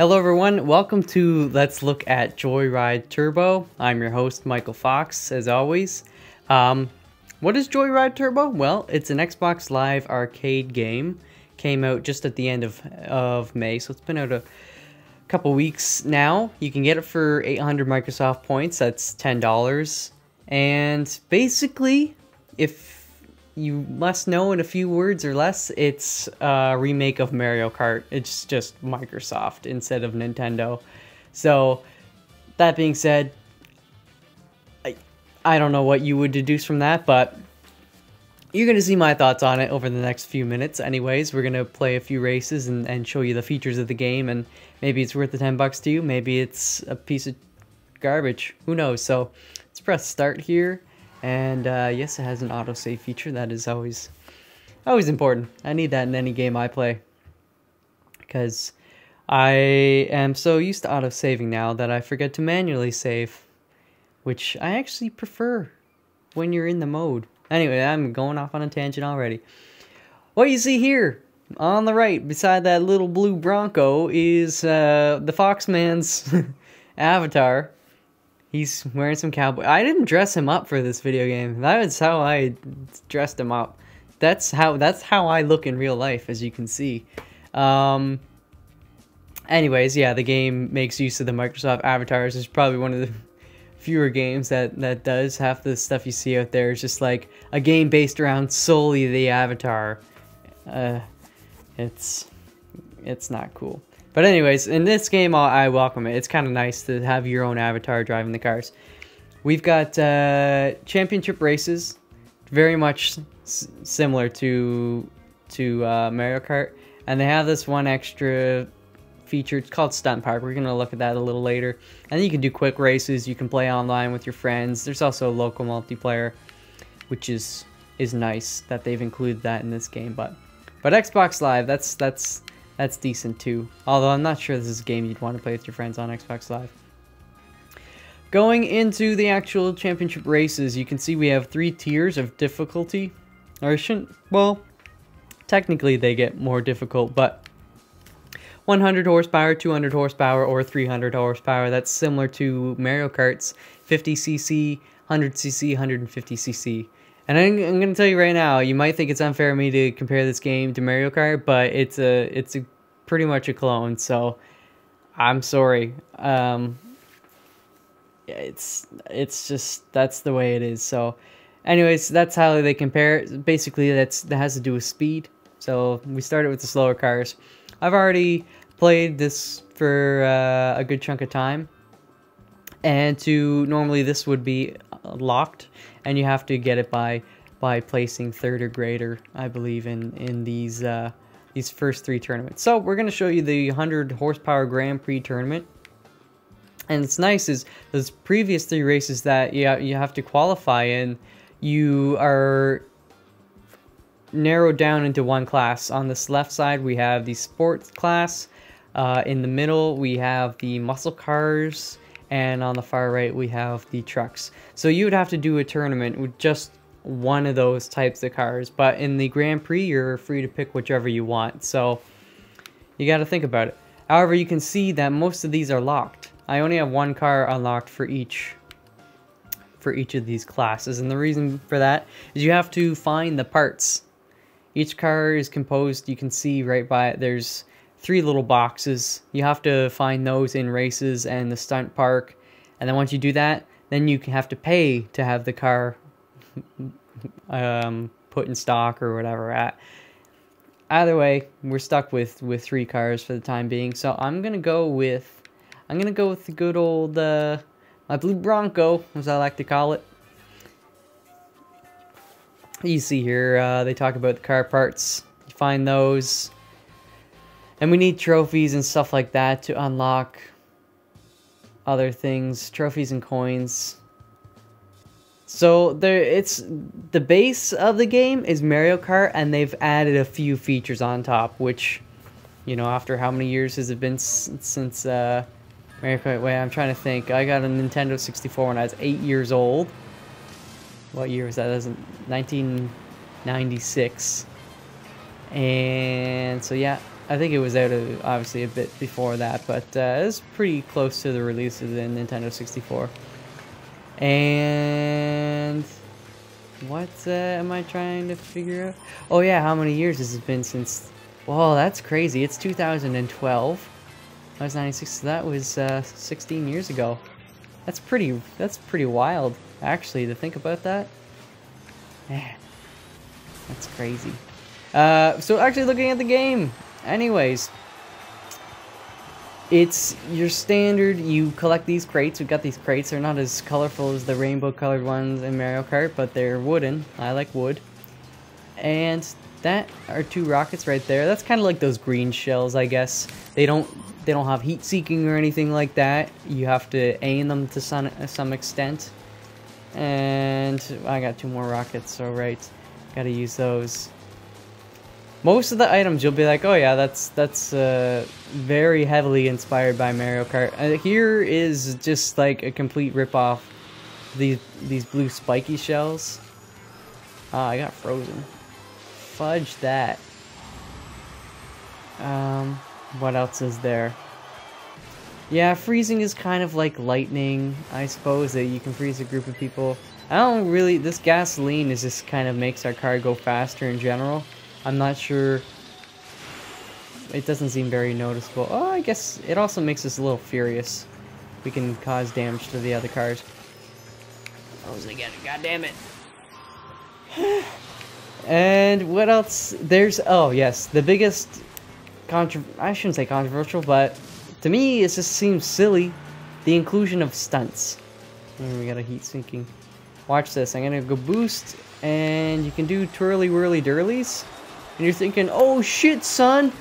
Hello everyone, welcome to Let's Look at Joyride Turbo. I'm your host, Michael Fox, as always. What is Joyride Turbo? Well, it's an Xbox Live arcade game. Came out just at the end of May, so it's been out a couple weeks now. You can get it for 800 Microsoft points, that's $10. And basically, if you must know in a few words or less, it's a remake of Mario Kart. It's just Microsoft instead of Nintendo. So, that being said, I don't know what you would deduce from that, but you're going to see my thoughts on it over the next few minutes. Anyways, we're going to play a few races and show you the features of the game, and maybe it's worth the $10 to you, maybe it's a piece of garbage. Who knows? So, let's press start here. And yes, it has an autosave feature. That is always important. I need that in any game I play, because I am so used to autosaving now that I forget to manually save, which I actually prefer when you're in the mode. Anyway, I'm going off on a tangent already. What you see here on the right, beside that little blue Bronco, is the Foxman's avatar. He's wearing some cowboy. I didn't dress him up for this video game. That was how I dressed him up. That's how I look in real life, as you can see. Anyways, yeah, the game makes use of the Microsoft avatars. It's probably one of the fewer games that does. Half the stuff you see out there is just like a game based around solely the avatar. It's not cool. But anyways, in this game, I welcome it. It's kind of nice to have your own avatar driving the cars. We've got championship races, very much similar to Mario Kart. And they have this one extra feature. It's called Stunt Park. We're going to look at that a little later. And then you can do quick races. You can play online with your friends. There's also local multiplayer, which is nice that they've included that in this game. But Xbox Live, that's decent too. Although I'm not sure this is a game you'd want to play with your friends on Xbox Live. Going into the actual championship races, you can see we have 3 tiers of difficulty. Or well, technically they get more difficult, but 100 horsepower, 200 horsepower, or 300 horsepower. That's similar to Mario Kart's 50cc, 100cc, 150cc. And I'm going to tell you right now, you might think it's unfair of me to compare this game to Mario Kart, but it's a pretty much a clone, so I'm sorry. It's just, that's the way it is. So anyways, that's how they compare. Basically, that has to do with speed. So we started with the slower cars. I've already played this for a good chunk of time. And normally this would be locked, and you have to get it by placing 3rd or greater, I believe, in these first 3 tournaments. So we're going to show you the 100 horsepower Grand Prix tournament. And it's nice is those previous 3 races that you have to qualify in, you are narrowed down into one class. On this left side we have the sports class, in the middle we have the muscle cars, and on the far right we have the trucks. So you would have to do a tournament with just one of those types of cars, but in the Grand Prix you're free to pick whichever you want, so you got to think about it. However, you can see that most of these are locked. I only have one car unlocked for each of these classes, and the reason for that is you have to find the parts. Each car is composed, you can see right by it, there's 3 little boxes. You have to find those in races and the stunt park, and then once you do that, then you have to pay to have the car put in stock or whatever. Either way, we're stuck with 3 cars for the time being, so I'm gonna go with the good old my blue Bronco, as I like to call it. You see here, they talk about the car parts. You find those. And we need trophies and stuff like that to unlock other things, trophies and coins. So the base of the game is Mario Kart, and they've added a few features on top, which, you know, after how many years has it been since Mario Kart? Wait, I'm trying to think. I got a Nintendo 64 when I was 8 years old. What year was that? That was 1996. And so yeah, I think it was out obviously a bit before that, but it was pretty close to the release of the Nintendo 64. And what am I trying to figure out? Oh yeah, how many years has it been since? Well, that's crazy. It's 2012. I was 96, so that was 16 years ago. That's pretty wild, actually, to think about that. Man, that's crazy. So actually looking at the game, anyways, it's your standard, you collect these crates. We've got these crates. They're not as colorful as the rainbow colored ones in Mario Kart, but they're wooden. I like wood. And that are 2 rockets right there. That's kind of like those green shells, I guess. They don't have heat seeking or anything like that. You have to aim them to some extent. And I got 2 more rockets, so right, gotta use those. Most of the items you'll be like, oh yeah, that's very heavily inspired by Mario Kart. Here is just like a complete ripoff. These blue spiky shells. Ah, I got frozen. Fudge that. What else is there? Yeah, freezing is kind of like lightning, I suppose, that you can freeze a group of people. I don't really, this gasoline is just kind of makes our car go faster in general. I'm not sure, it doesn't seem very noticeable. Oh, I guess it also makes us a little furious. We can cause damage to the other cars. Frozen again, god damn it. And what else? There's, oh yes, the biggest, I shouldn't say controversial, but to me, it just seems silly. The inclusion of stunts. We got a heat sinking. Watch this. I'm gonna go boost, and you can do twirly whirly dirlies. And you're thinking, oh shit, son,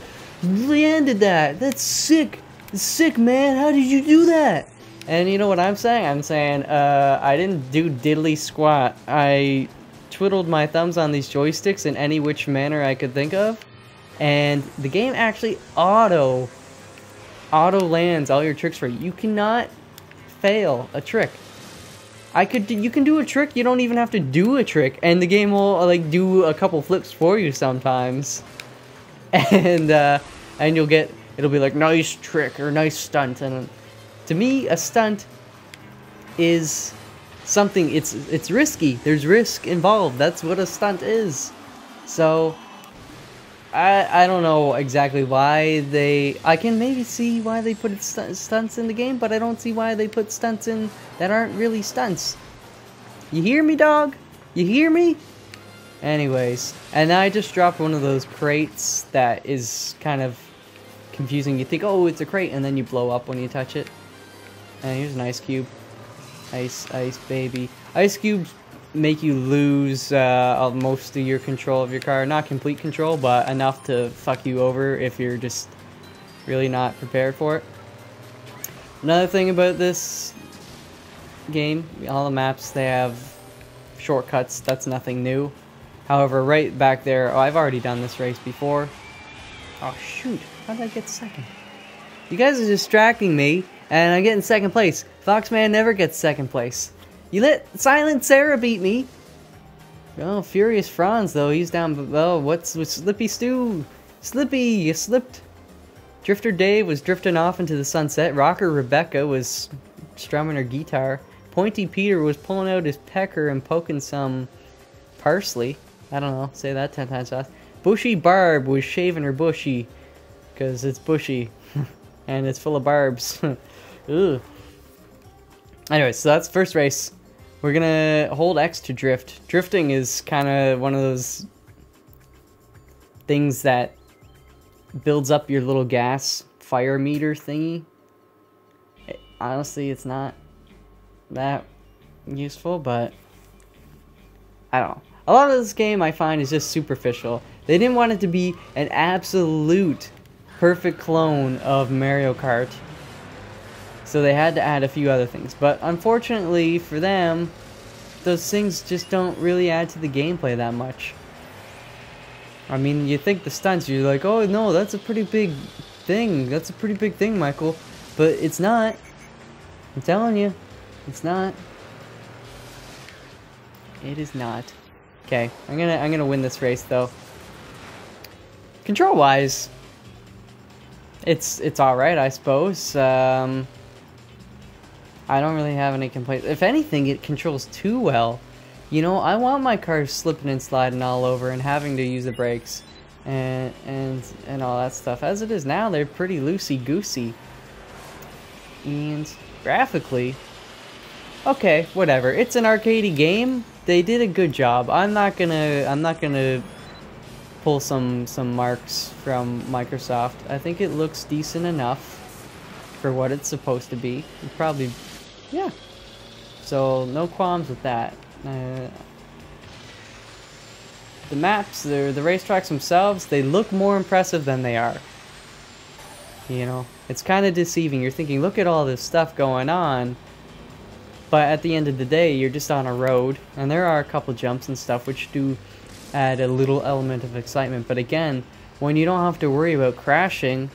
you landed that. That's sick. That's sick, man. How did you do that? And you know what I'm saying? I'm saying, I didn't do diddly squat. I twiddled my thumbs on these joysticks in any which manner I could think of, and the game actually auto lands all your tricks for you. You cannot fail a trick. You can do a trick, you don't even have to do a trick, and the game will like do a couple flips for you sometimes. And it'll be like nice trick or nice stunt. And to me, a stunt is something, it's risky. There's risk involved. That's what a stunt is. So I don't know exactly why I can maybe see why they put stunts in the game, but I don't see why they put stunts in that aren't really stunts. You hear me, dog? You hear me? Anyways, and I just dropped one of those crates that is kind of confusing. You think, oh, it's a crate, and then you blow up when you touch it. And here's an ice cube. Ice baby. Ice cubes make you lose most of your control of your car. Not complete control, but enough to fuck you over if you're just really not prepared for it. Another thing about this game, all the maps, they have shortcuts. That's nothing new. However, right back there, oh, I've already done this race before. Oh shoot, how did I get second? You guys are distracting me, and I'm getting second place. Foxman never gets second place. You let Silent Sarah beat me. Oh, Furious Franz, though, he's down below. What's with Slippy Stew? Slippy, you slipped. Drifter Dave was drifting off into the sunset. Rocker Rebecca was strumming her guitar. Pointy Peter was pulling out his pecker and poking some parsley. I don't know, say that 10 times fast. Bushy Barb was shaving her bushy, because it's bushy, and it's full of barbs. Ugh. Anyway, so that's first race. We're gonna hold X to drift. Drifting is kind of one of those things that builds up your little gas fire meter thingy. Honestly, it's not that useful, but I don't know. A lot of this game I find is just superficial. They didn't want it to be an absolute perfect clone of Mario Kart, so they had to add a few other things. But unfortunately for them, those things just don't really add to the gameplay that much. I mean, you think the stunts, you're like, oh no, that's a pretty big thing. That's a pretty big thing, Michael. But it's not. I'm telling you, it's not. It is not. Okay, I'm gonna win this race though. Control-wise, It's all right, I suppose. I don't really have any complaints. If anything, it controls too well. You know, I want my car slipping and sliding all over and having to use the brakes and all that stuff. As it is now, they're pretty loosey-goosey. And graphically, okay, whatever. It's an arcadey game. They did a good job. I'm not gonna pull some marks from Microsoft. I think it looks decent enough for what it's supposed to be. Probably, yeah. So no qualms with that. The maps, the racetracks themselves, they look more impressive than they are. You know, it's kind of deceiving. You're thinking, look at all this stuff going on, but at the end of the day, you're just on a road, and there are a couple jumps and stuff which do add a little element of excitement. But again, when you don't have to worry about crashing,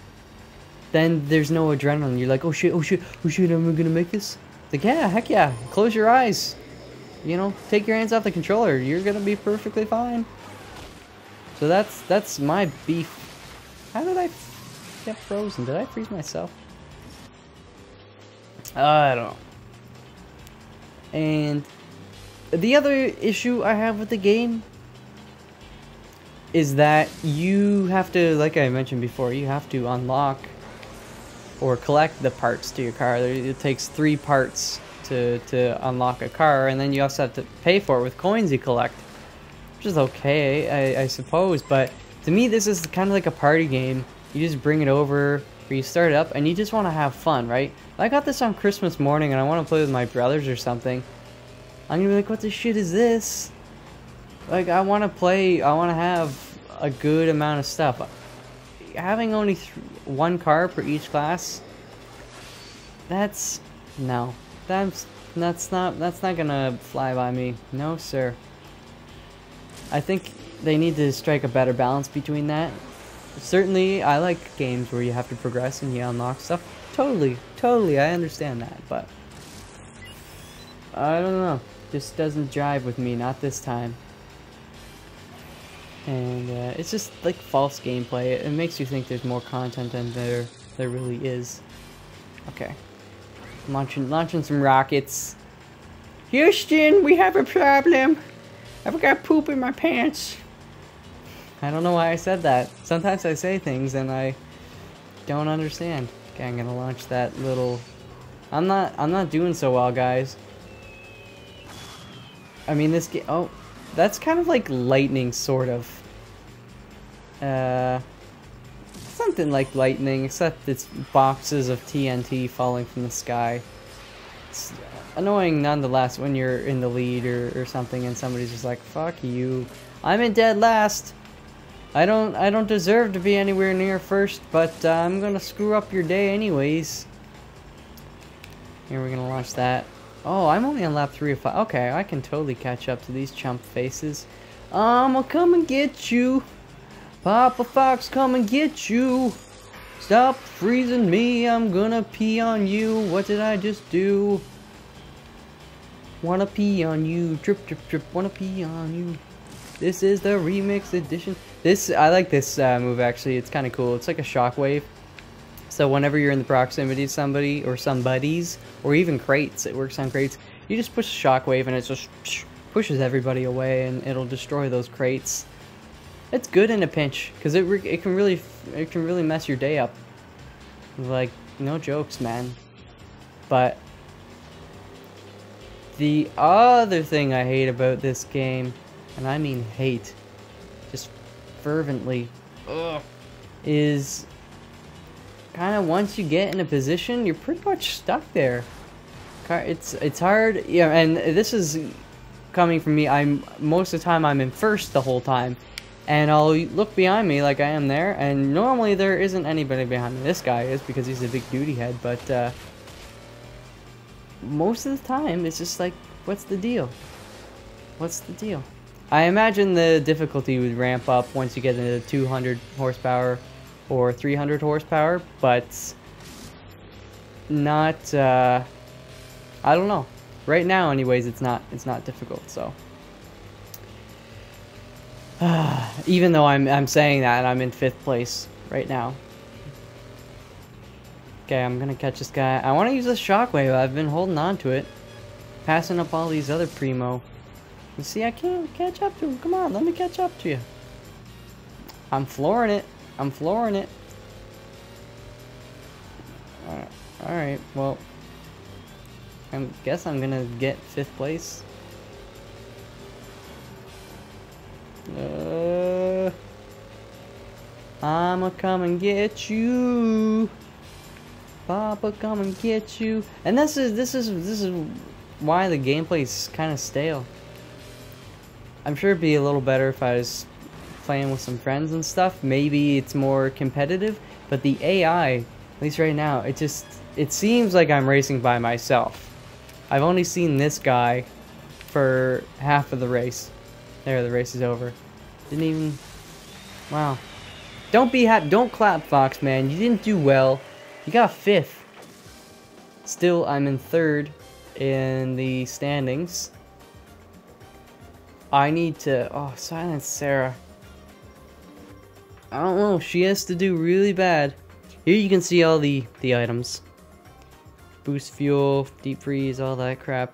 then there's no adrenaline. You're like, oh shit, oh shit, oh shit, am I gonna make this? Like, yeah, heck yeah, close your eyes. You know, take your hands off the controller. You're gonna be perfectly fine. So that's my beef. How did I get frozen? Did I freeze myself? I don't know. And the other issue I have with the game is that you have to, like I mentioned before, you have to unlock or collect the parts to your car. It takes 3 parts to unlock a car, and then you also have to pay for it with coins you collect, which is okay, I suppose. But to me, this is kind of like a party game. You just bring it over, or you start it up, and you just want to have fun, right? I got this on Christmas morning, and I want to play with my brothers or something. I'm gonna be like, what the shit is this? Like, I want to play, I want to have a good amount of stuff. Having only 1 car per each class, that's not gonna fly by me. No, sir. I think they need to strike a better balance between that. Certainly, I like games where you have to progress and you unlock stuff. Totally, I understand that, but I don't know. Just doesn't jive with me, not this time. And it's just like false gameplay. It makes you think there's more content than there really is. Okay, launching some rockets. Houston, we have a problem. I've got poop in my pants. I don't know why I said that. Sometimes I say things and I don't understand. Okay, I'm gonna launch that little. I'm not doing so well, guys. I mean, this game. Oh, that's kind of like lightning, sort of. Something like lightning, except it's boxes of TNT falling from the sky. It's annoying nonetheless when you're in the lead or something and somebody's just like, fuck you. I'm in dead last. I don't deserve to be anywhere near first, but I'm gonna screw up your day anyways. Here, we're gonna launch that. Oh, I'm only on lap 3 of 5. Okay, I can totally catch up to these chump faces. I'ma come and get you. Papa Fox, come and get you. Stop freezing me, I'm gonna pee on you. What did I just do? Wanna pee on you. Drip, drip, drip, wanna pee on you. This is the remix edition. I like this move actually. It's kind of cool. It's like a shockwave. So whenever you're in the proximity of somebody or somebody's, or even crates, it works on crates. You just push a shockwave and it just pushes everybody away, and it'll destroy those crates. It's good in a pinch because it can really mess your day up. Like, no jokes, man. But the other thing I hate about this game, and I mean hate, just fervently, is kind of once you get in a position, you're pretty much stuck there. It's hard, yeah. And this is coming from me. Most of the time I'm in first the whole time, and I'll look behind me like I am there, and normally there isn't anybody behind me. This guy is, because he's a big duty head, but most of the time it's just like, what's the deal? What's the deal? I imagine the difficulty would ramp up once you get into 200 horsepower or 300 horsepower, but not, I don't know. Right now, anyways, it's not difficult, so. Even though I'm saying that, and I'm in 5th place right now. Okay, I'm gonna catch this guy. I want to use this shockwave. I've been holding on to it. Passing up all these other primo. You see, I can't catch up to him. Come on, let me catch up to you. I'm flooring it. I'm flooring it. Alright, well. I guess I'm gonna get 5th place. I'ma come and get you. Papa, come and get you. And this is why the gameplay is kind of stale. I'm sure it'd be a little better if I was playing with some friends and stuff. Maybe it's more competitive, but the AI, at least right now, it seems like I'm racing by myself. I've only seen this guy for half of the race. There, the race is over. Didn't even... Wow. Don't be happy. Don't clap, Fox, man. You didn't do well. You got 5th. Still, I'm in 3rd in the standings. I need to... Oh, silence Sarah. I don't know. She has to do really bad. Here you can see all the items. Boost fuel, deep freeze, all that crap.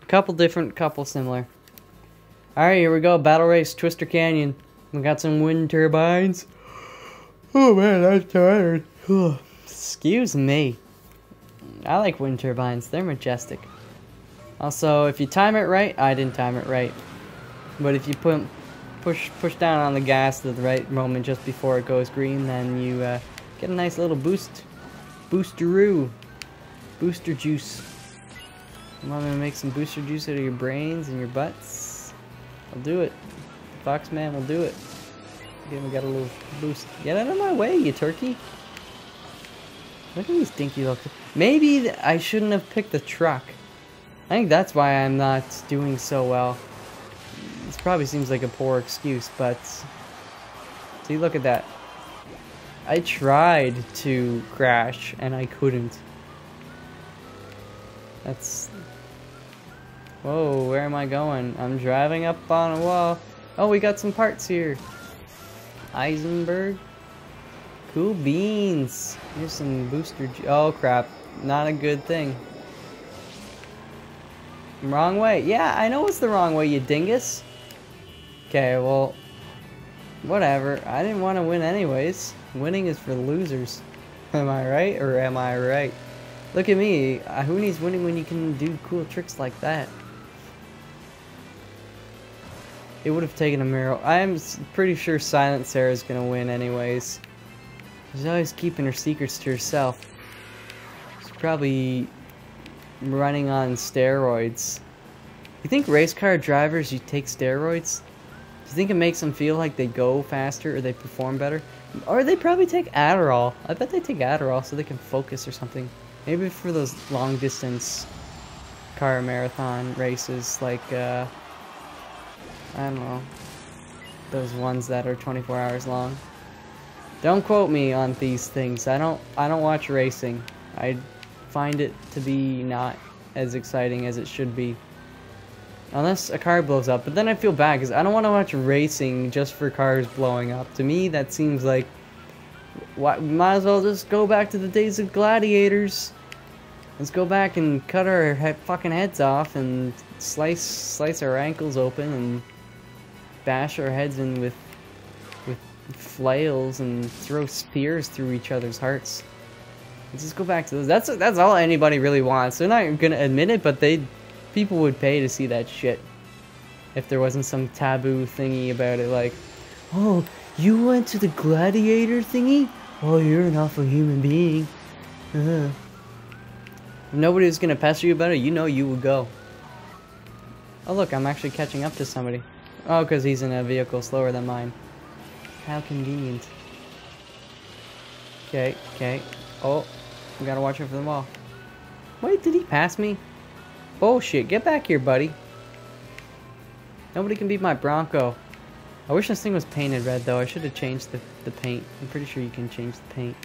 Couple different, couple similar. Alright, here we go. Battle race, Twister Canyon. We got some wind turbines. Oh man, I'm tired. Excuse me. I like wind turbines. They're majestic. Also, if you time it right, I didn't time it right. But if you push down on the gas at the right moment just before it goes green, then you get a nice little boost. Boosteroo. Booster juice. You want me to make some booster juice out of your brains and your butts? I'll do it. Foxman will do it. Again, we got a little boost. Get out of my way, you turkey. Look at these dinky looks. Maybe I shouldn't have picked the truck. I think that's why I'm not doing so well. This probably seems like a poor excuse, but... See, look at that. I tried to crash, and I couldn't. That's... Whoa, where am I going? I'm driving up on a wall. Oh, we got some parts here. Eisenberg. Cool beans. Here's some booster... Oh, crap. Not a good thing. Wrong way. Yeah, I know it's the wrong way, you dingus. Okay, well... Whatever. I didn't want to win anyways. Winning is for losers. Am I right, or am I right? Look at me. Who needs winning when you can do cool tricks like that? It would have taken a miracle. I'm pretty sure Silent Sarah's gonna win anyways. She's always keeping her secrets to herself. She's probably running on steroids. You think race car drivers, you take steroids? Do you think it makes them feel like they go faster or they perform better? Or they probably take Adderall. I bet they take Adderall so they can focus or something. Maybe for those long distance car marathon races, like I don't know, those ones that are 24 hours long. Don't quote me on these things. I don't watch racing. I find it to be not as exciting as it should be. Unless a car blows up, but then I feel bad because I don't want to watch racing just for cars blowing up. To me, that seems like might as well just go back to the days of gladiators. Let's go back and cut our fucking heads off and slice our ankles open and bash our heads in with flails and throw spears through each other's hearts. Let's just go back to those. That's all anybody really wants. They're not gonna admit it, but people would pay to see that shit if there wasn't some taboo thingy about it, like, oh, you went to the gladiator thingy? Oh, you're an awful human being. If nobody was gonna pester you about it, you know you would go. Oh look, I'm actually catching up to somebody. Oh, because he's in a vehicle slower than mine. How convenient. Okay. Oh, we gotta watch out for the wall. Wait, did he pass me? Bullshit, get back here, buddy. Nobody can beat my Bronco. I wish this thing was painted red, though. I should have changed the paint. I'm pretty sure you can change the paint.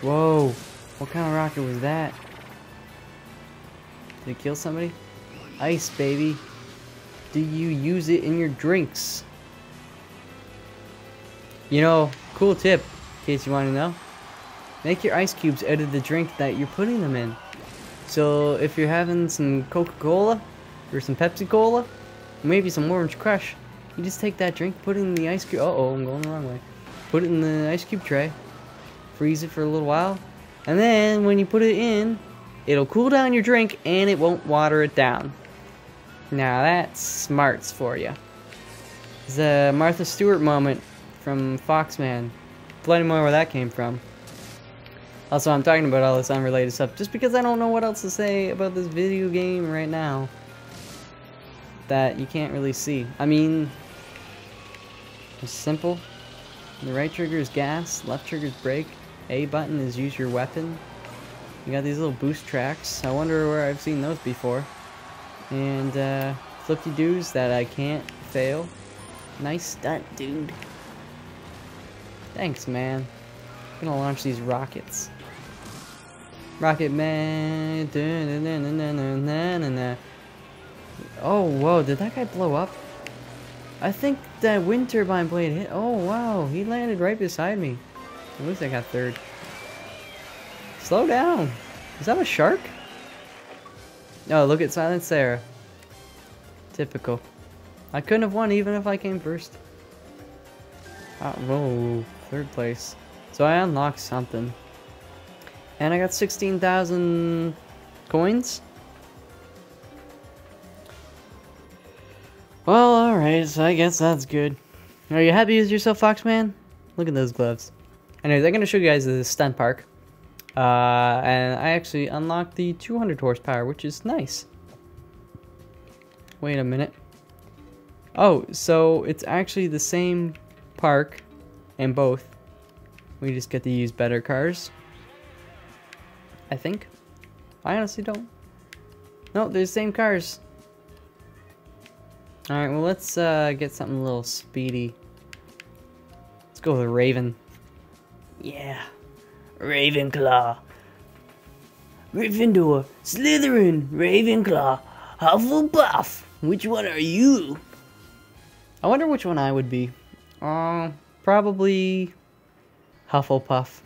Whoa. What kind of rocket was that? Did it kill somebody? Ice, baby. Do you use it in your drinks? You know, cool tip, in case you want to know. make your ice cubes out of the drink that you're putting them in. So if you're having some Coca-Cola or some Pepsi-Cola, maybe some Orange Crush, you just take that drink, put it in the ice cube. Uh-oh, I'm going the wrong way. Put it in the ice cube tray, freeze it for a little while, and then when you put it in, it'll cool down your drink and it won't water it down. Now that's smarts for you. It's a Martha Stewart moment from Foxman. Plenty more where that came from. Also, I'm talking about all this unrelated stuff just because I don't know what else to say about this video game right now that you can't really see. I mean, it's simple. The right trigger is gas, left trigger is brake, A button is use your weapon. You got these little boost tracks. I wonder where I've seen those before. And flippy-doos that I can't fail. Nice stunt, dude. Thanks, man. I'm gonna launch these rockets. Rocket Man. Oh, whoa, did that guy blow up? I think that wind turbine blade hit. Oh, wow, he landed right beside me. At least I got third. Slow down. Is that a shark? Oh, look at Silent Sarah. Typical. I couldn't have won even if I came first. Whoa, third place. So I unlocked something. And I got 16,000 coins. Well, alright, so I guess that's good. Are you happy with yourself, Foxman? Look at those gloves. Anyways, I'm going to show you guys the stunt park. And I actually unlocked the 200 horsepower, which is nice. Wait a minute. Oh, so it's actually the same park in both. We just get to use better cars. I think. I honestly don't. No, they're the same cars. Alright, well let's get something a little speedy. Let's go with a Raven. Yeah. Ravenclaw. Gryffindor, Slytherin, Ravenclaw, Hufflepuff. Which one are you? I wonder which one I would be. Probably Hufflepuff.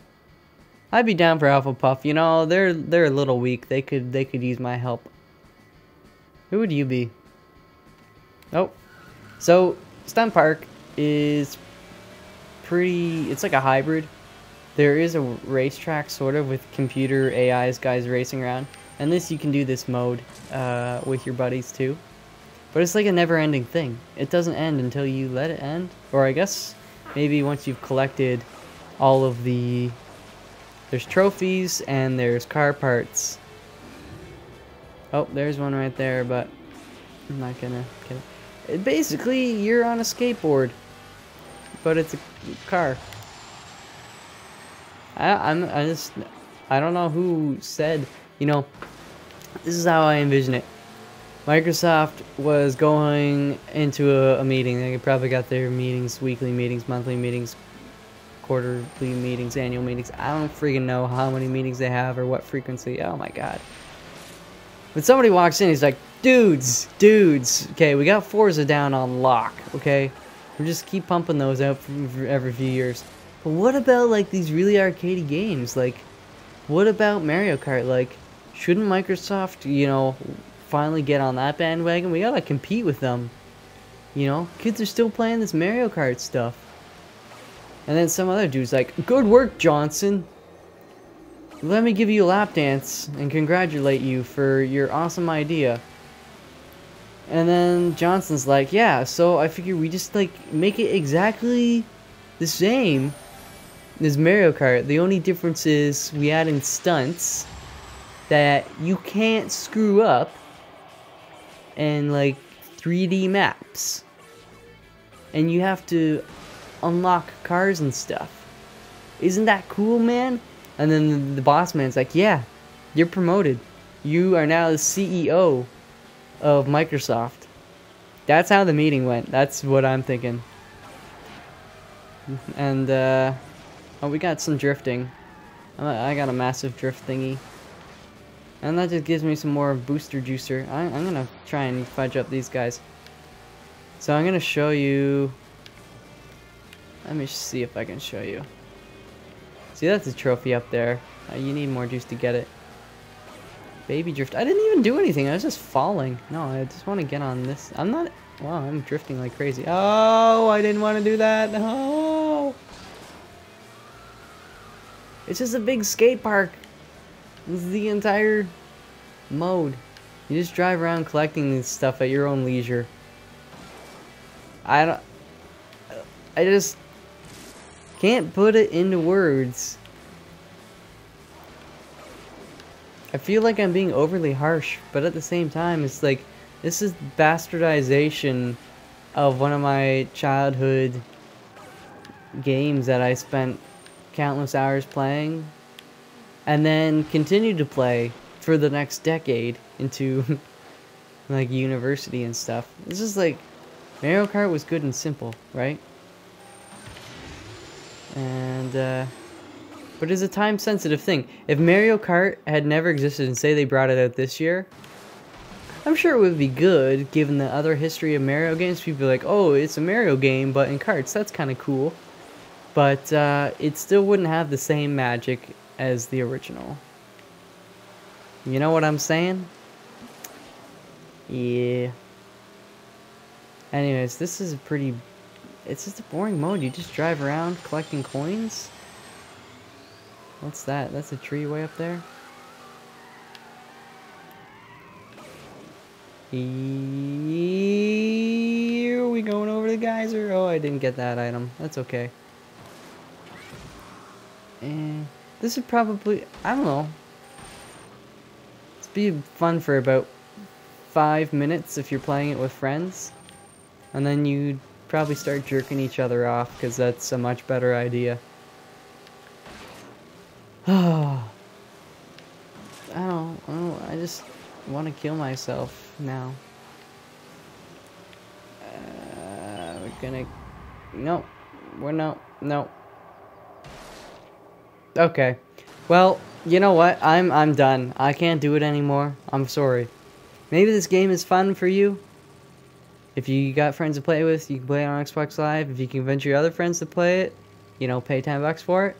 I'd be down for Hufflepuff. You know, they're a little weak. They could use my help. Who would you be? Oh. So, Stunt Park is pretty, it's like a hybrid. There is a racetrack sort of with computer AIs guys racing around. And this, you can do this mode with your buddies too. But it's like a never-ending thing. It doesn't end until you let it end. Or I guess maybe once you've collected all of the... There's trophies and there's car parts. Oh, there's one right there, but I'm not gonna get it. Basically, you're on a skateboard, but it's a car. I don't know who said, you know, this is how I envision it. Microsoft was going into a meeting. They probably got their meetings, weekly meetings, monthly meetings, quarterly meetings, annual meetings. I don't freaking know how many meetings they have or what frequency. Oh my god. But somebody walks in, he's like, dudes, okay, we got Forza down on lock, okay? We just keep pumping those out for every few years. But what about, like, these really arcadey games? Like, what about Mario Kart? Like, shouldn't Microsoft, you know, finally get on that bandwagon? We gotta compete with them. You know, kids are still playing this Mario Kart stuff. And then some other dude's like, good work, Johnson. Let me give you a lap dance and congratulate you for your awesome idea. And then Johnson's like, yeah, so I figure we just, like, make it exactly the same as Mario Kart. The only difference is we add in stunts that you can't screw up and, like, 3D maps. And you have to unlock cars and stuff. Isn't that cool, man? And then the boss man's like, yeah, you're promoted. You are now the CEO of Microsoft. That's how the meeting went. That's what I'm thinking. And, oh, we got some drifting. I got a massive drift thingy. And that just gives me some more booster juicer. I'm gonna try and fudge up these guys. So I'm gonna show you... Let me see if I can show you. See, that's a trophy up there. You need more juice to get it. Baby drift. I didn't even do anything. I was just falling. No, I just want to get on this. I'm not... Wow, I'm drifting like crazy. Oh, I didn't want to do that. No. It's just a big skate park. This is the entire mode. You just drive around collecting this stuff at your own leisure. I just can't put it into words. I feel like I'm being overly harsh, but at the same time, it's like, this is bastardization of one of my childhood games that I spent countless hours playing, and then continued to play for the next decade into like university and stuff. It's just like, Mario Kart was good and simple, right? And but it's a time-sensitive thing. If Mario Kart had never existed and say they brought it out this year, I'm sure it would be good, given the other history of Mario games. People are like, oh, it's a Mario game, but in karts, that's kind of cool. But it still wouldn't have the same magic as the original. You know what I'm saying? Yeah. Anyways, this is a pretty... It's just a boring mode. You just drive around collecting coins. What's that? That's a tree way up there? Here we going over the geyser. Oh, I didn't get that item. That's okay. And this would probably... I don't know. It's be fun for about 5 minutes if you're playing it with friends. And then you'd probably start jerking each other off, because that's a much better idea. I I just want to kill myself now. We're gonna... No. No. Okay. Well, you know what? I'm done. I can't do it anymore. I'm sorry. Maybe this game is fun for you. If you got friends to play with, you can play it on Xbox Live. If you can convince your other friends to play it, you know, pay $10 for it.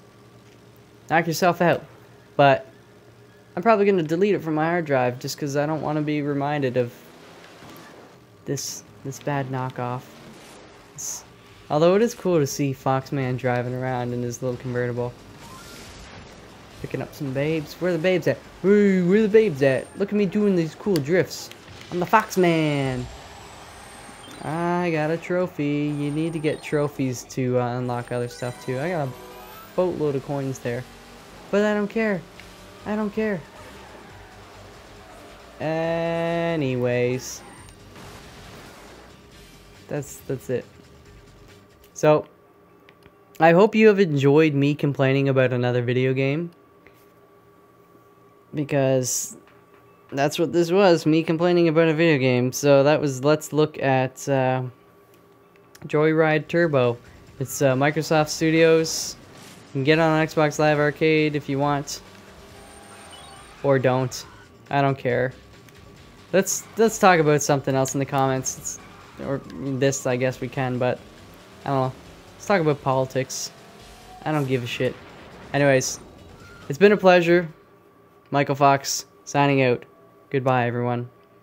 Knock yourself out. But I'm probably going to delete it from my hard drive just because I don't want to be reminded of this bad knockoff. Although it is cool to see Foxman driving around in his little convertible. Picking up some babes. Where are the babes at? Hey, where are the babes at? Look at me doing these cool drifts. I'm the Foxman. I got a trophy. You need to get trophies to unlock other stuff too. I got a boatload of coins there. But I don't care. I don't care. Anyways. That's it. So, I hope you have enjoyed me complaining about another video game. Because that's what this was, me complaining about a video game. So that was, let's look at Joyride Turbo. It's Microsoft Studios. You can get it on Xbox Live Arcade if you want. Or don't. I don't care. Let's talk about something else in the comments. Or this, I guess we can, but I don't know. Let's talk about politics. I don't give a shit. Anyways, it's been a pleasure. Michael Fox, signing out. Goodbye, everyone.